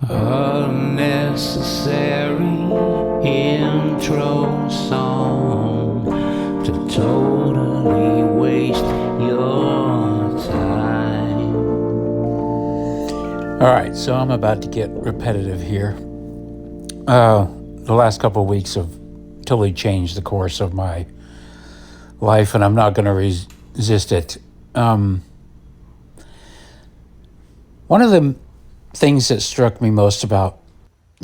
Unnecessary intro song to totally waste your time. All right, so I'm about to get repetitive here. The last couple of weeks have totally changed the course of my life, and I'm not going to resist it. One of the things that struck me most about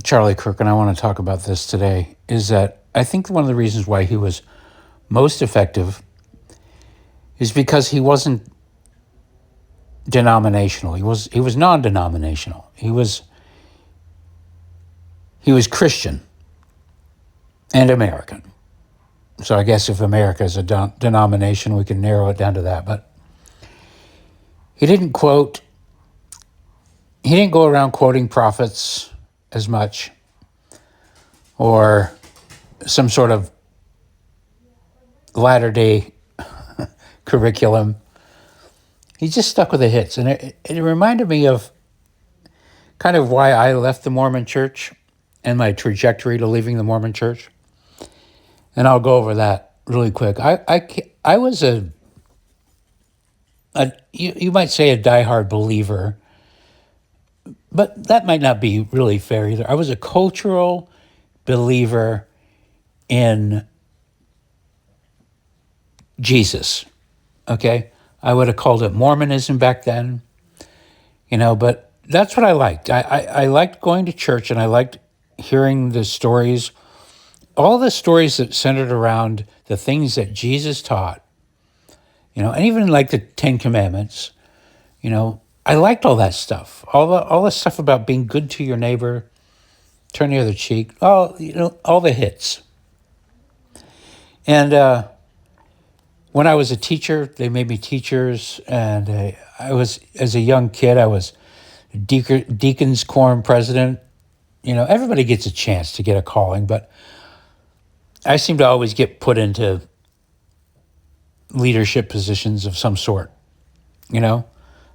Charlie Kirk, and I want to talk about this today, is that I think one of the reasons why he was most effective is because he wasn't denominational. He was non-denominational. He was Christian and American. So I guess if America is a denomination, we can narrow it down to that. But he didn't go around quoting prophets as much, or some sort of latter-day curriculum. He just stuck with the hits. And it reminded me of kind of why I left the Mormon Church and my trajectory to leaving the Mormon Church. And I'll go over that really quick. I was you might say a diehard believer, but that might not be really fair either. I was a cultural believer in Jesus, okay? I would have called it Mormonism back then, but that's what I liked. I liked going to church, and I liked hearing the stories, all the stories that centered around the things that Jesus taught, and even like the Ten Commandments, I liked all that stuff, all the stuff about being good to your neighbor, turn the other cheek, all the hits. And when I was a teacher, they made me teachers, and as a young kid, I was Deacon's Quorum president. Everybody gets a chance to get a calling, but I seem to always get put into leadership positions of some sort,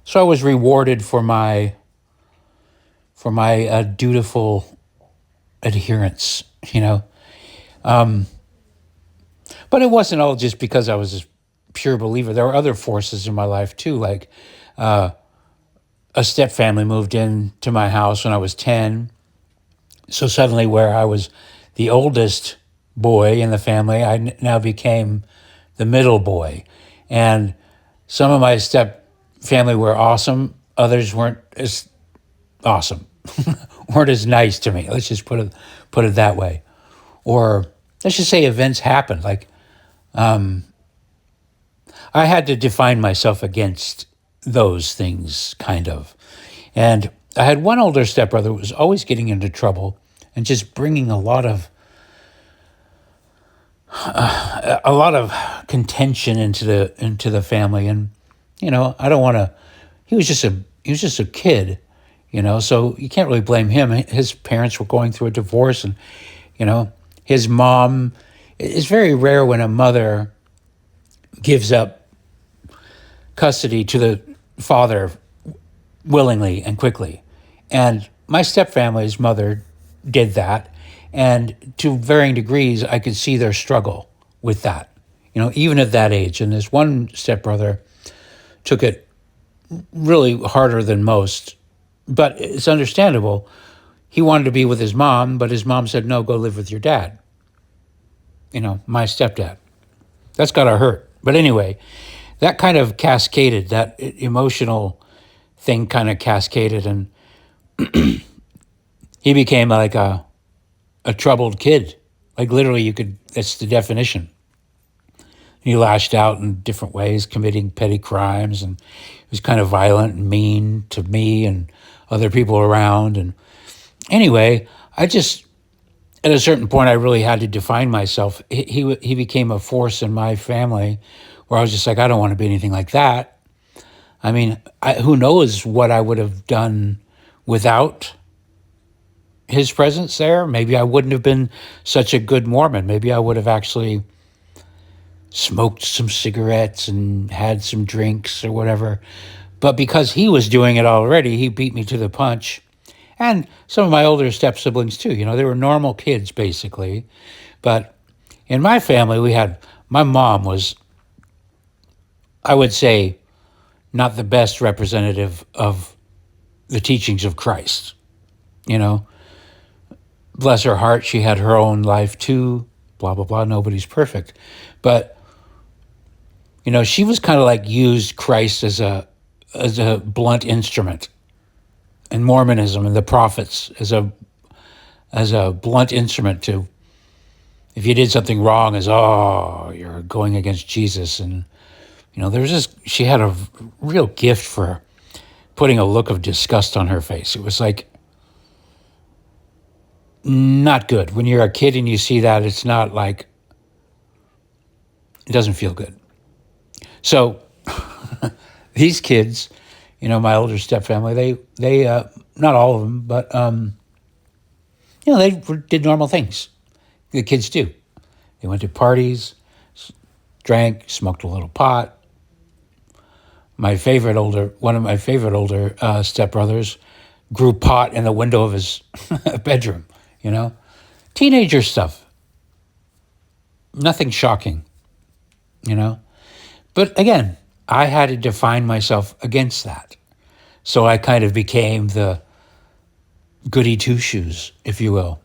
So I was rewarded for my dutiful adherence, But it wasn't all just because I was a pure believer. There were other forces in my life too, like a step family moved into my house when I was 10. So suddenly, where I was the oldest boy in the family, I now became the middle boy. And some of my step family were awesome. Others weren't as awesome, weren't as nice to me. Let's just put it that way. Or let's just say events happened. Like I had to define myself against those things, kind of. And I had one older stepbrother who was always getting into trouble and just bringing a lot of contention into the family. And I don't want to. He was just a kid, So you can't really blame him. His parents were going through a divorce, and his mom. It's very rare when a mother gives up custody to the father willingly and quickly. And my stepfamily's mother did that. And to varying degrees, I could see their struggle with that, even at that age. And this one stepbrother took it really harder than most, but it's understandable. He wanted to be with his mom, but his mom said, no, go live with your dad. My stepdad. That's gotta hurt. But anyway, that kind of cascaded, that emotional thing kind of cascaded, and he became like a troubled kid. Like literally that's the definition. He lashed out in different ways, committing petty crimes, and he was kind of violent and mean to me and other people around. And anyway, at a certain point, I really had to define myself. He became a force in my family where I was just like, I don't want to be anything like that. I mean, who knows what I would have done without his presence there? Maybe I wouldn't have been such a good Mormon. Maybe I would have actually smoked some cigarettes and had some drinks or whatever. But because he was doing it already, he beat me to the punch. And some of my older step siblings too. They were normal kids basically. But in my family, my mom was, I would say, not the best representative of the teachings of Christ. You know, bless her heart, she had her own life too, blah, blah, blah. Nobody's perfect. But, she was kind of like used Christ as a blunt instrument, and Mormonism and the prophets as a blunt instrument to, if you did something wrong, you're going against Jesus. And, she had a real gift for putting a look of disgust on her face. It was like, not good. When you're a kid and you see that, it's not like, it doesn't feel good. So these kids, my older step family, they not all of them, but, they did normal things. The kids do. They went to parties, drank, smoked a little pot. One of my favorite older stepbrothers grew pot in the window of his bedroom, Teenager stuff. Nothing shocking, But again, I had to define myself against that. So I kind of became the goody two-shoes, if you will,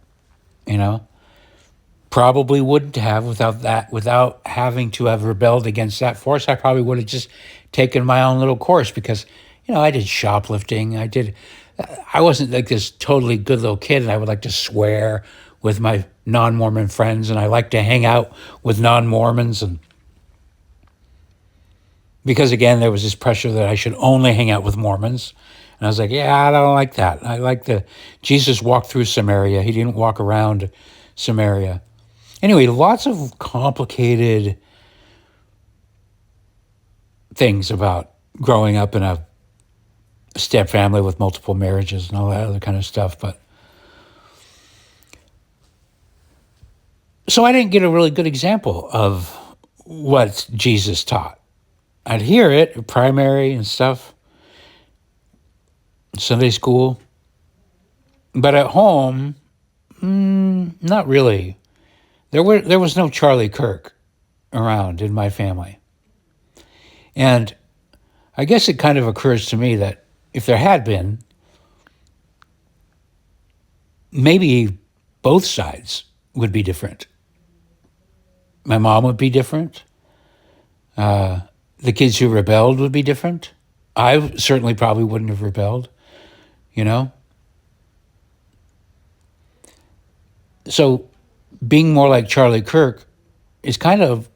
Probably wouldn't have without having to have rebelled against that force. I probably would have just taken my own little course because, I did shoplifting. I wasn't like this totally good little kid, and I would like to swear with my non-Mormon friends, and I like to hang out with non-Mormons. And because again, there was this pressure that I should only hang out with Mormons. And I was like, yeah, I don't like that. I like Jesus walked through Samaria. He didn't walk around Samaria. Anyway, lots of complicated things about growing up in a step family with multiple marriages and all that other kind of stuff. But so I didn't get a really good example of what Jesus taught. I'd hear it at primary and stuff, Sunday school, but at home, not really. There was no Charlie Kirk around in my family. And I guess it kind of occurs to me that if there had been, maybe both sides would be different. My mom would be different. The kids who rebelled would be different. I certainly probably wouldn't have rebelled, So being more like Charlie Kirk is kind of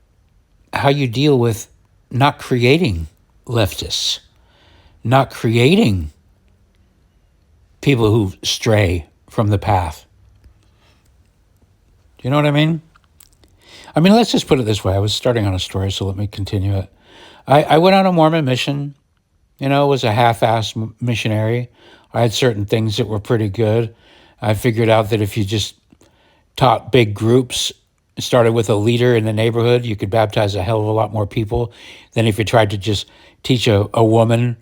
how you deal with not creating leftists, not creating people who stray from the path. Do you know what I mean? Let's just put it this way. I was starting on a story, so let me continue it. I went on a Mormon mission, was a half-assed missionary. I had certain things that were pretty good. I figured out that if you just taught big groups, started with a leader in the neighborhood, you could baptize a hell of a lot more people than if you tried to just teach a woman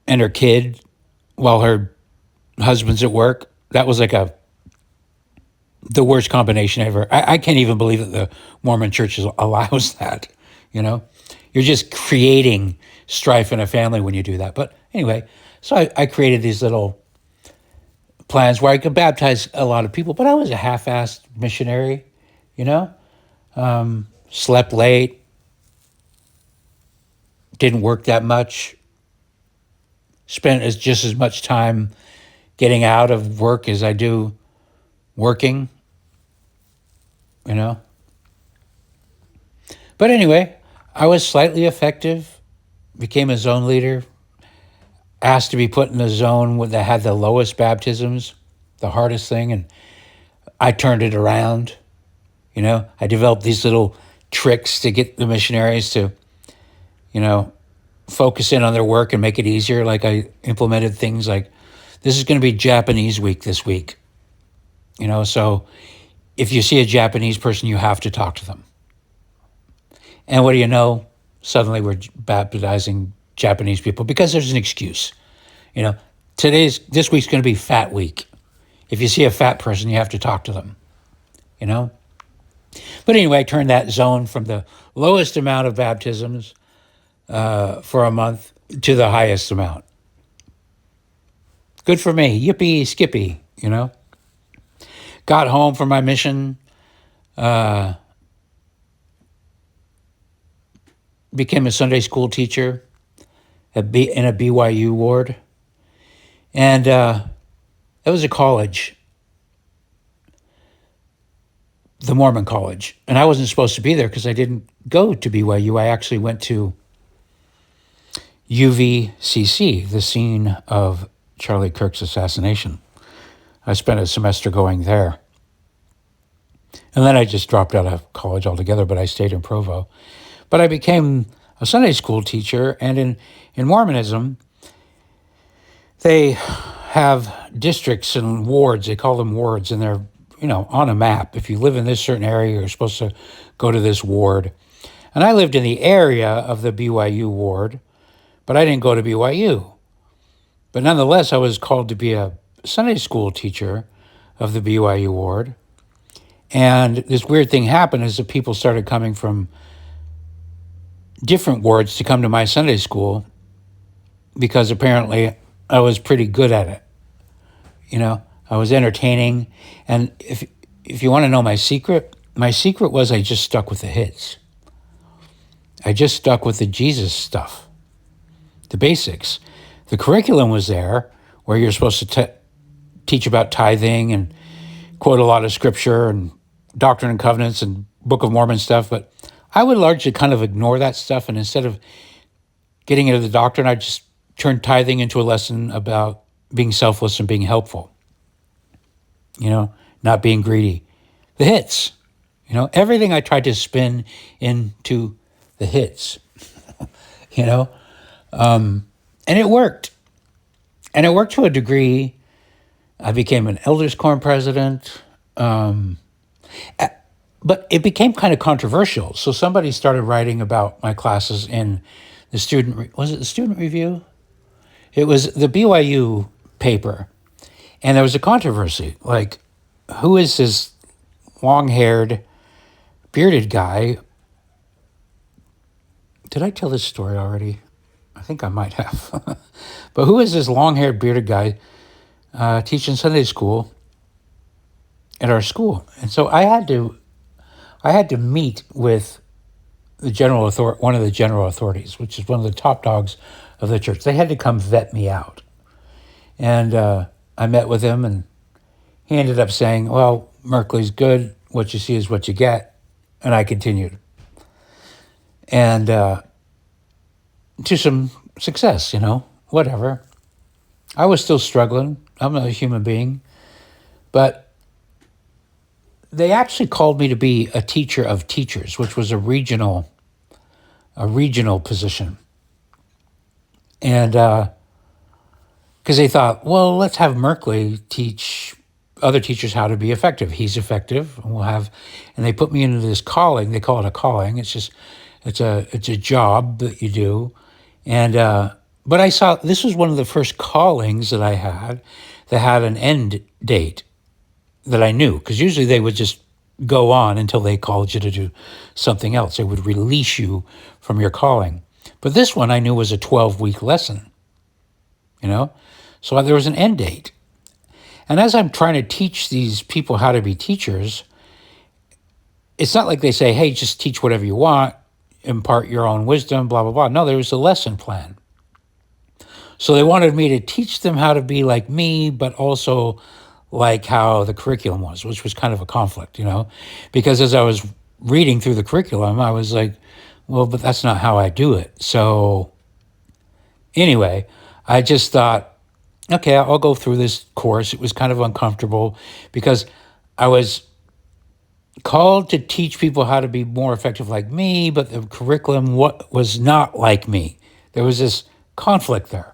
and her kid while her husband's at work. That was like the worst combination ever. I can't even believe that the Mormon church allows that, You're just creating strife in a family when you do that. But anyway, so I created these little plans where I could baptize a lot of people, but I was a half-assed missionary, slept late, didn't work that much, spent just as much time getting out of work as I do working, But anyway, I was slightly effective, became a zone leader, asked to be put in the zone that had the lowest baptisms, the hardest thing, and I turned it around. I developed these little tricks to get the missionaries to, focus in on their work and make it easier. Like I implemented things like, this is going to be Japanese week this week. So if you see a Japanese person, you have to talk to them. And what do you know? Suddenly we're baptizing Japanese people because there's an excuse. This week's going to be fat week. If you see a fat person, you have to talk to them, you know? But anyway, I turned that zone from the lowest amount of baptisms for a month to the highest amount. Good for me. Yippee, skippy, you know? Got home from my mission, became a Sunday school teacher in a BYU ward. And it was a college, the Mormon college. And I wasn't supposed to be there because I didn't go to BYU. I actually went to UVCC, the scene of Charlie Kirk's assassination. I spent a semester going there. And then I just dropped out of college altogether, but I stayed in Provo. But I became a Sunday school teacher, and in Mormonism, they have districts and wards. They call them wards, and they're, on a map. If you live in this certain area, you're supposed to go to this ward. And I lived in the area of the BYU ward, but I didn't go to BYU. But nonetheless, I was called to be a Sunday school teacher of the BYU ward. And this weird thing happened is that people started coming from different wards to come to my Sunday school because apparently I was pretty good at it. I was entertaining. And if you want to know my secret was I just stuck with the hits. I just stuck with the Jesus stuff, the basics. The curriculum was there where you're supposed to teach about tithing and quote a lot of scripture and Doctrine and Covenants and Book of Mormon stuff, but I would largely kind of ignore that stuff, and instead of getting into the doctrine, I just turned tithing into a lesson about being selfless and being helpful, not being greedy. The hits, everything I tried to spin into the hits, and it worked. And it worked to a degree. I became an elders quorum president, but it became kind of controversial. So somebody started writing about my classes in the was it the Student Review? It was the BYU paper. And there was a controversy, like, who is this long-haired, bearded guy? Did I tell this story already? I think I might have. But who is this long-haired, bearded guy teaching Sunday school at our school? And so I had to meet with one of the general authorities, which is one of the top dogs of the church. They had to come vet me out. And I met with him, and he ended up saying, well, Merkley's good. What you see is what you get. And I continued. And to some success, whatever. I was still struggling. I'm a human being. But they actually called me to be a teacher of teachers, which was a regional position. And because they thought, well, let's have Merkley teach other teachers how to be effective. He's effective, and they put me into this calling. They call it a calling. It's a job that you do. And but I saw this was one of the first callings that I had that had an end date that I knew, because usually they would just go on until they called you to do something else. They would release you from your calling. But this one I knew was a 12-week lesson, So there was an end date. And as I'm trying to teach these people how to be teachers, it's not like they say, hey, just teach whatever you want, impart your own wisdom, blah, blah, blah. No, there was a lesson plan. So they wanted me to teach them how to be like me, but also like how the curriculum was, which was kind of a conflict, because as I was reading through the curriculum, I was like, well, but that's not how I do it. So anyway, I just thought, okay, I'll go through this course. It was kind of uncomfortable because I was called to teach people how to be more effective like me, but the curriculum was not like me. There was this conflict there.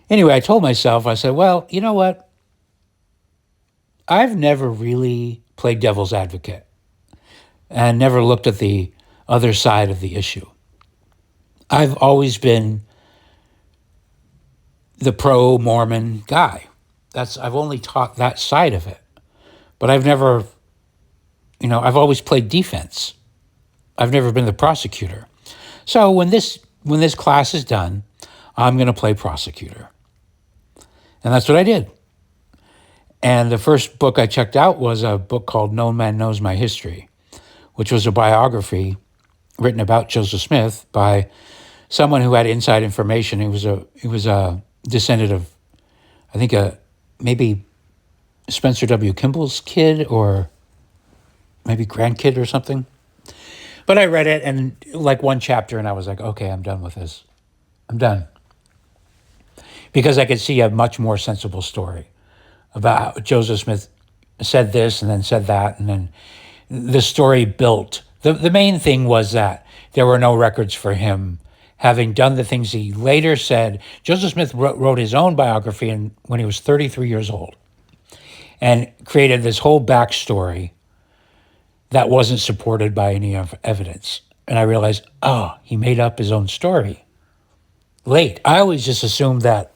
Anyway, I told myself, I said, well, you know what? I've never really played devil's advocate and never looked at the other side of the issue. I've always been the pro-Mormon guy. I've only taught that side of it. But I've never, I've always played defense. I've never been the prosecutor. So when this class is done, I'm going to play prosecutor. And that's what I did. And the first book I checked out was a book called No Man Knows My History, which was a biography written about Joseph Smith by someone who had inside information. He was a descendant of, I think, maybe Spencer W. Kimball's kid or maybe grandkid or something. But I read it and like one chapter and I was like, okay, I'm done with this. I'm done. Because I could see a much more sensible story about how Joseph Smith said this and then said that. And then the story built. The main thing was that there were no records for him having done the things he later said. Joseph Smith wrote his own biography when he was 33 years old and created this whole backstory that wasn't supported by any evidence. And I realized, he made up his own story. Late. I always just assumed that,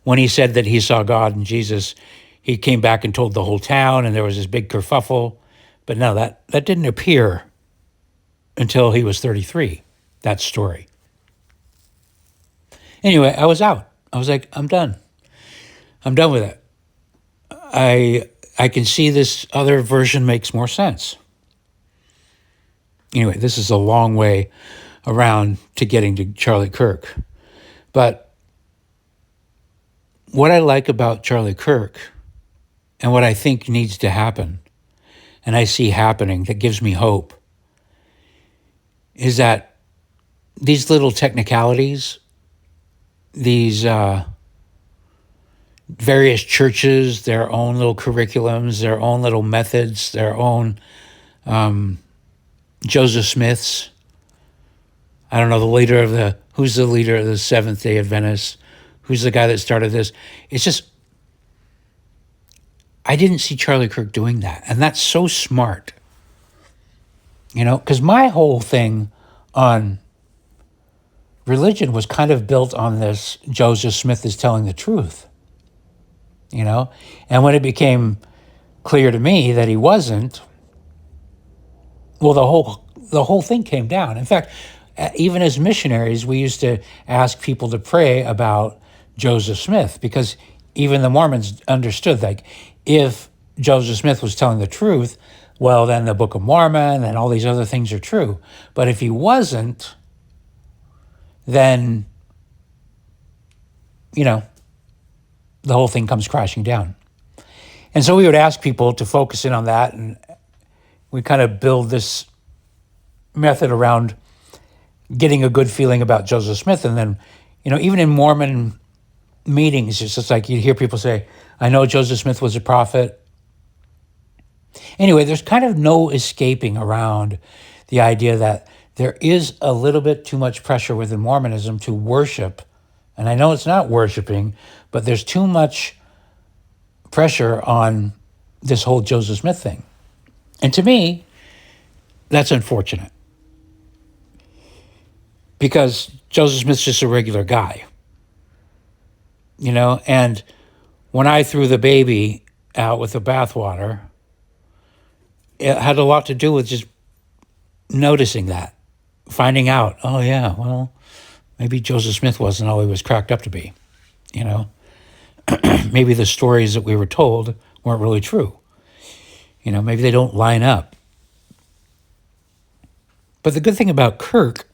when he said that he saw God and Jesus, he came back and told the whole town and there was this big kerfuffle. But no, that didn't appear until he was 33, that story. Anyway, I was out. I was like, I'm done. I'm done with it. I can see this other version makes more sense. Anyway, this is a long way around to getting to Charlie Kirk. But what I like about Charlie Kirk and what I think needs to happen, and I see happening that gives me hope, is that these little technicalities, these various churches, their own little curriculums, their own little methods, their own Joseph Smiths. I don't know, who's the leader of the Seventh-day Adventists? Who's the guy that started this? It's just, I didn't see Charlie Kirk doing that. And that's so smart. Because my whole thing on religion was kind of built on this Joseph Smith is telling the truth. And when it became clear to me that he wasn't, well, the whole thing came down. In fact, even as missionaries, we used to ask people to pray about Joseph Smith because even the Mormons understood, like, if Joseph Smith was telling the truth, well, then the Book of Mormon and all these other things are true. But if he wasn't, then, the whole thing comes crashing down. And so we would ask people to focus in on that, and we kind of build this method around getting a good feeling about Joseph Smith. And then, even in Mormon meetings, it's just like you hear people say, I know Joseph Smith was a prophet. Anyway, there's kind of no escaping around the idea that there is a little bit too much pressure within Mormonism to worship. And I know it's not worshiping, but there's too much pressure on this whole Joseph Smith thing. And to me, that's unfortunate. Because Joseph Smith's just a regular guy. And when I threw the baby out with the bathwater, it had a lot to do with just noticing that, finding out, oh yeah, well, maybe Joseph Smith wasn't all he was cracked up to be, Maybe the stories that we were told weren't really true. Maybe they don't line up. But the good thing about Kirk,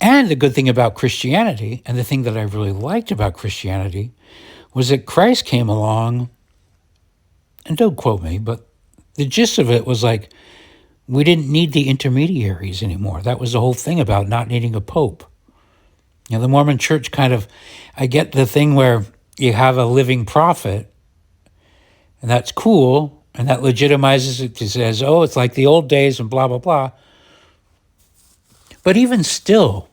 and the good thing about Christianity, and the thing that I really liked about Christianity, was that Christ came along, and don't quote me, but the gist of it was like, we didn't need the intermediaries anymore. That was the whole thing about not needing a pope. The Mormon church I get the thing where you have a living prophet, and that's cool, and that legitimizes it. It says, oh, it's like the old days and blah, blah, blah. But even still,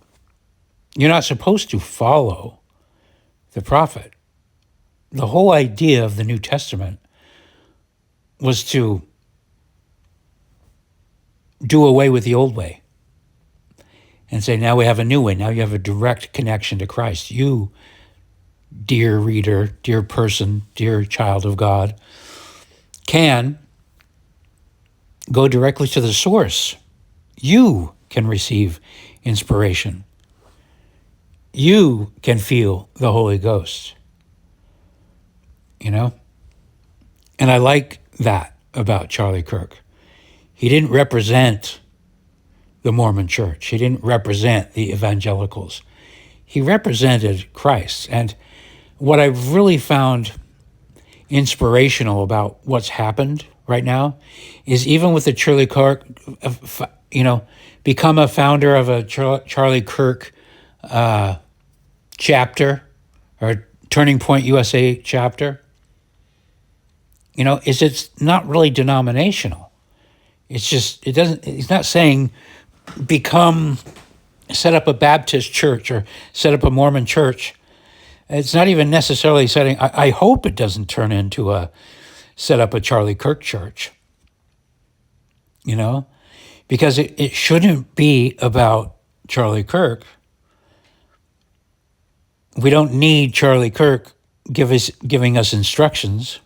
you're not supposed to follow the prophet. The whole idea of the New Testament was to do away with the old way and say, now we have a new way. Now you have a direct connection to Christ. You, dear reader, dear person, dear child of God, can go directly to the source. You can receive inspiration. You can feel the Holy Ghost, you know? And I like that about Charlie Kirk. He didn't represent the Mormon Church. He didn't represent the evangelicals. He represented Christ. And what I've really found inspirational about what's happened right now is even with the Charlie Kirk, become a founder of a Charlie Kirk chapter or Turning Point USA chapter, is it's not really denominational. It's just, it's not saying set up a Baptist church or set up a Mormon church. It's not even necessarily I hope it doesn't turn into set up a Charlie Kirk church, because it shouldn't be about Charlie Kirk. We don't need Charlie Kirk giving us instructions,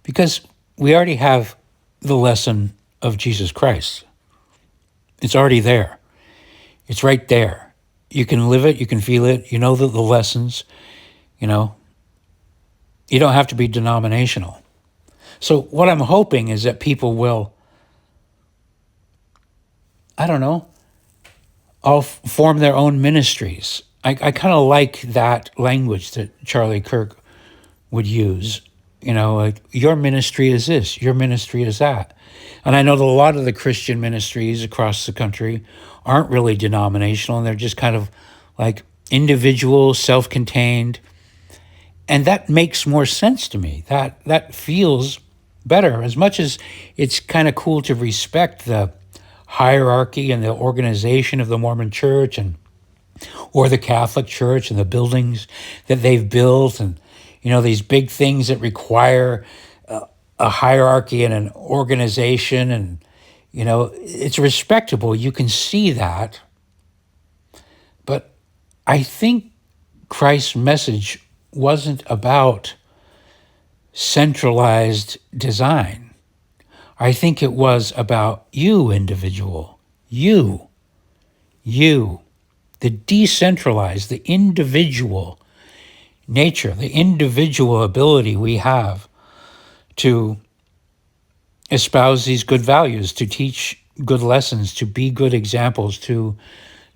because we already have the lesson of Jesus Christ. It's already there. It's right there. You can live it. You can feel it. You know the lessons. You don't have to be denominational. So what I'm hoping is that people will, all form their own ministries. I kind of like that language that Charlie Kirk would use. Like, your ministry is this, your ministry is that. And I know that a lot of the Christian ministries across the country aren't really denominational, and they're just kind of like individual, self-contained. And that makes more sense to me. That feels better. As much as it's kind of cool to respect the hierarchy and the organization of the Mormon Church or the Catholic Church and the buildings that they've built, and these big things that require a hierarchy and an organization, and it's respectable. You can see that. But I think Christ's message wasn't about centralized design. I think it was about you, individual. You. The decentralized, the individual nature, the individual ability we have to espouse these good values, to teach good lessons, to be good examples, to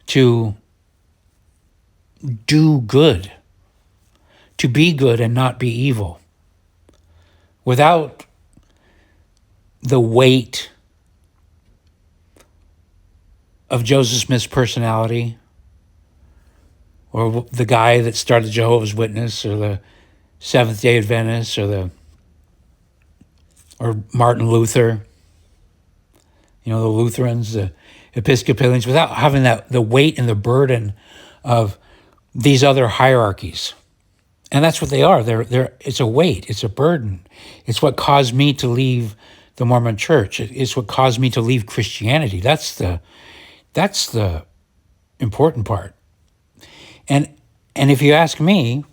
do good, to be good and not be evil, without the weight of Joseph Smith's personality, or the guy that started Jehovah's Witness, or the Seventh-day Adventists, or Martin Luther, the Lutherans, the Episcopalians, without having the weight and the burden of these other hierarchies. And that's what they are. It's a weight. It's a burden. It's what caused me to leave the Mormon Church. It's what caused me to leave Christianity. That's the important part. And if you ask me,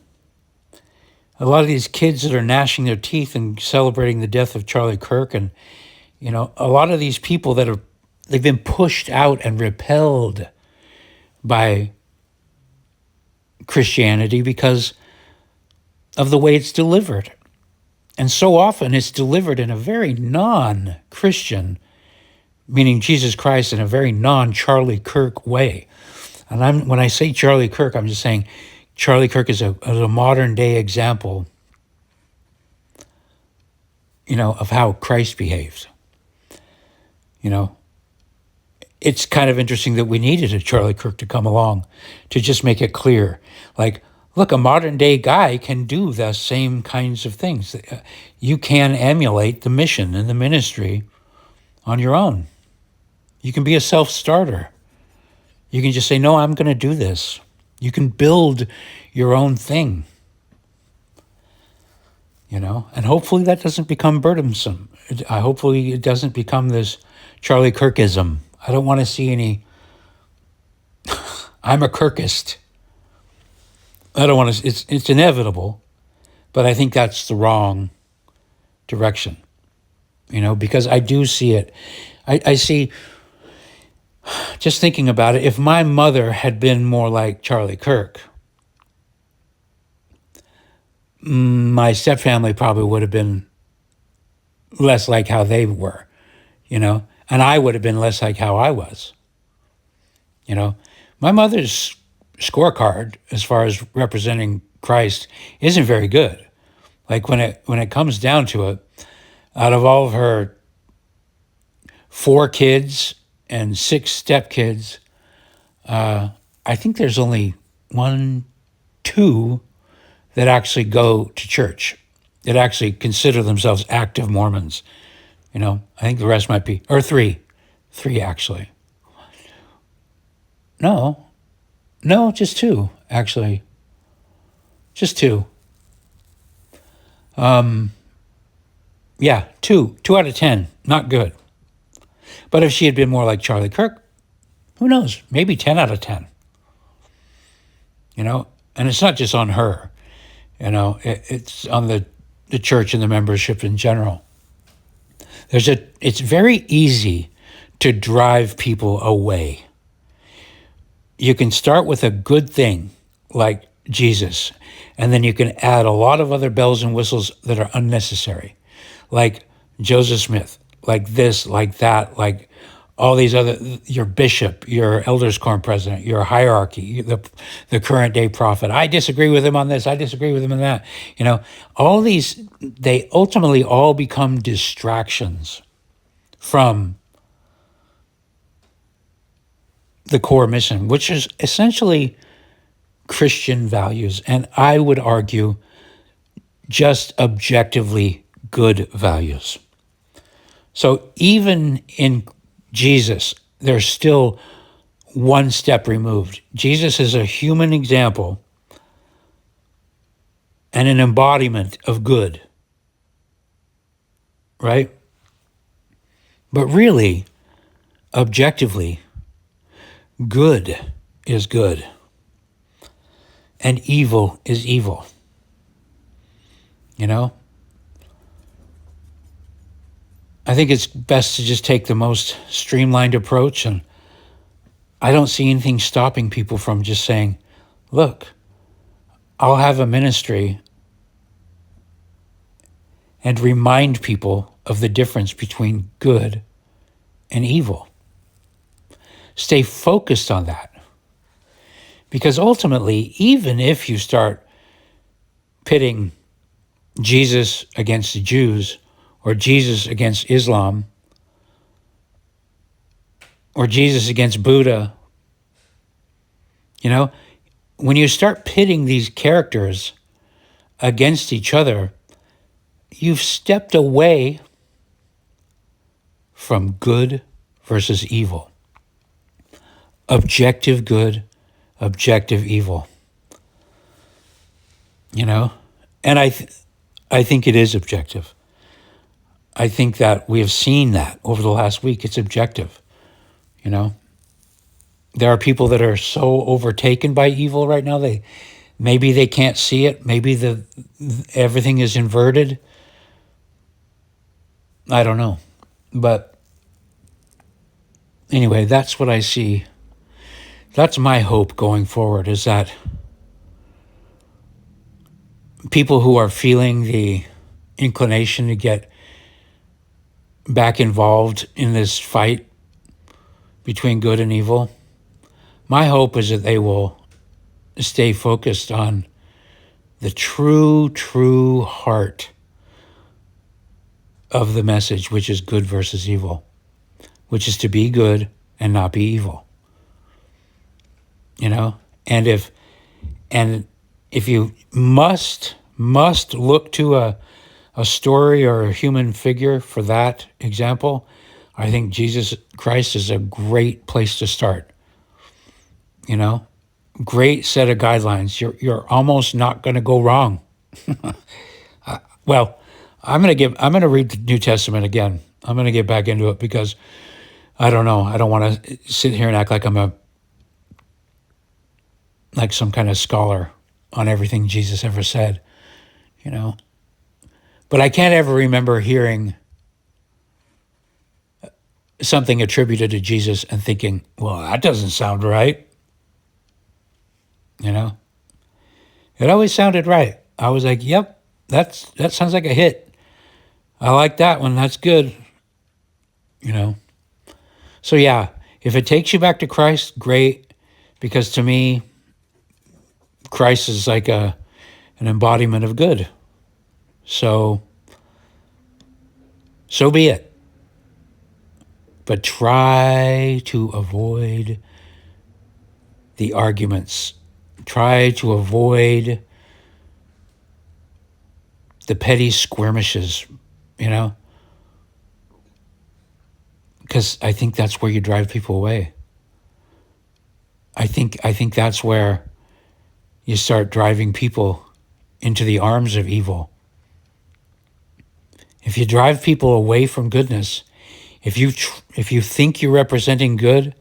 a lot of these kids that are gnashing their teeth and celebrating the death of Charlie Kirk, and a lot of these people they've been pushed out and repelled by Christianity because of the way it's delivered. And so often it's delivered in a very non-Christian, meaning Jesus Christ, in a very non-Charlie Kirk way. And when I say Charlie Kirk, I'm just saying Charlie Kirk is a modern day example, of how Christ behaved. It's kind of interesting that we needed a Charlie Kirk to come along to just make it clear. Like, look, a modern day guy can do the same kinds of things. You can emulate the mission and the ministry on your own. You can be a self-starter. You can just say, no, I'm going to do this. You can build your own thing, and hopefully that doesn't become burdensome. Hopefully it doesn't become this Charlie Kirkism. I don't want to see any I'm a Kirkist. I don't want to, it's inevitable, but I think that's the wrong direction, because I do see it. I see, just thinking about it, if my mother had been more like Charlie Kirk, my stepfamily probably would have been less like how they were, and I would have been less like how I was. My mother's scorecard as far as representing Christ isn't very good. Like when it comes down to it, out of all of her 4 kids and 6 stepkids, I think there's only 1, 2 that actually go to church, that actually consider themselves active Mormons. I think the rest might be, or 3 actually. No, just 2, actually. Just 2. Yeah, 2 out of 10, not good. But if she had been more like Charlie Kirk, who knows? Maybe 10 out of 10. And it's not just on her. It's on the church and the membership in general. It's very easy to drive people away. You can start with a good thing like Jesus, and then you can add a lot of other bells and whistles that are unnecessary, like Joseph Smith, like this, like that, like all these other, your bishop, your elders quorum president, your hierarchy, the current day prophet. I disagree with him on this. I disagree with him on that. All these, they ultimately all become distractions from the core mission, which is essentially Christian values. And I would argue just objectively good values. So even in Jesus, there's still one step removed. Jesus is a human example and an embodiment of good, right? But really, objectively, good is good and evil is evil. I think it's best to just take the most streamlined approach, and I don't see anything stopping people from just saying, look, I'll have a ministry and remind people of the difference between good and evil. Stay focused on that. Because ultimately, even if you start pitting Jesus against the Jews, or Jesus against Islam, or Jesus against Buddha, when you start pitting these characters against each other, you've stepped away from good versus evil. Objective good, objective evil. And I think it is objective. I think that we have seen that over the last week. It's objective. There are people that are so overtaken by evil right now. Maybe they can't see it. Maybe everything is inverted. I don't know. But anyway, that's what I see. That's my hope going forward, is that people who are feeling the inclination to get back involved in this fight between good and evil, my hope is that they will stay focused on the true heart of the message, which is good versus evil, which is to be good and not be evil. And if you must look to a story or a human figure for that example, I think Jesus Christ is a great place to start. Great set of guidelines. You're almost not going to go wrong. Well, I'm going to read the New Testament again. I'm going to get back into it, because I don't know. I don't want to sit here and act like I'm a like some kind of scholar on everything Jesus ever said, you know. But I can't ever remember hearing something attributed to Jesus and thinking, well, that doesn't sound right. You know, it always sounded right. I was like, yep, that sounds like a hit. I like that one. That's good. You know, so yeah, if it takes you back to Christ, great, because to me, Christ is like an embodiment of good. So be it. But try to avoid the arguments. Try to avoid the petty skirmishes, you know, because I think that's where you drive people away. I think that's where you start driving people into the arms of evil. If you drive people away from goodness, if you think you're representing good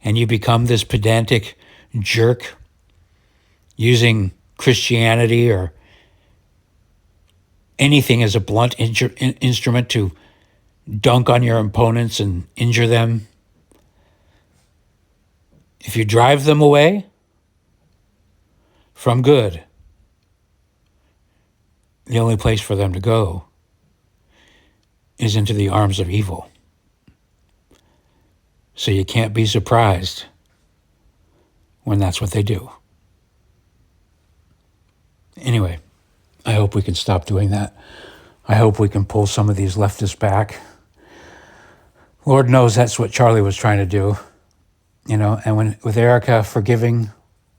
and you become this pedantic jerk using Christianity or anything as a blunt instrument to dunk on your opponents and injure them, if you drive them away from good, the only place for them to go is into the arms of evil. So you can't be surprised when that's what they do. Anyway, I hope we can stop doing that. I hope we can pull some of these leftists back. Lord knows that's what Charlie was trying to do, you know, and with Erica forgiving,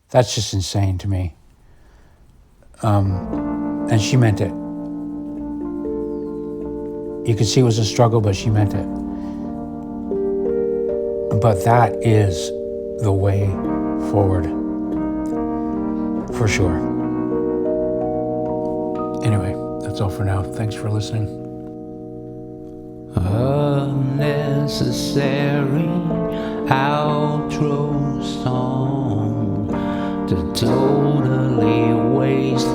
that's just insane to me. And she meant it. You could see it was a struggle, but she meant it. But that is the way forward, for sure. Anyway, that's all for now. Thanks for listening. Unnecessary outro song to totally waste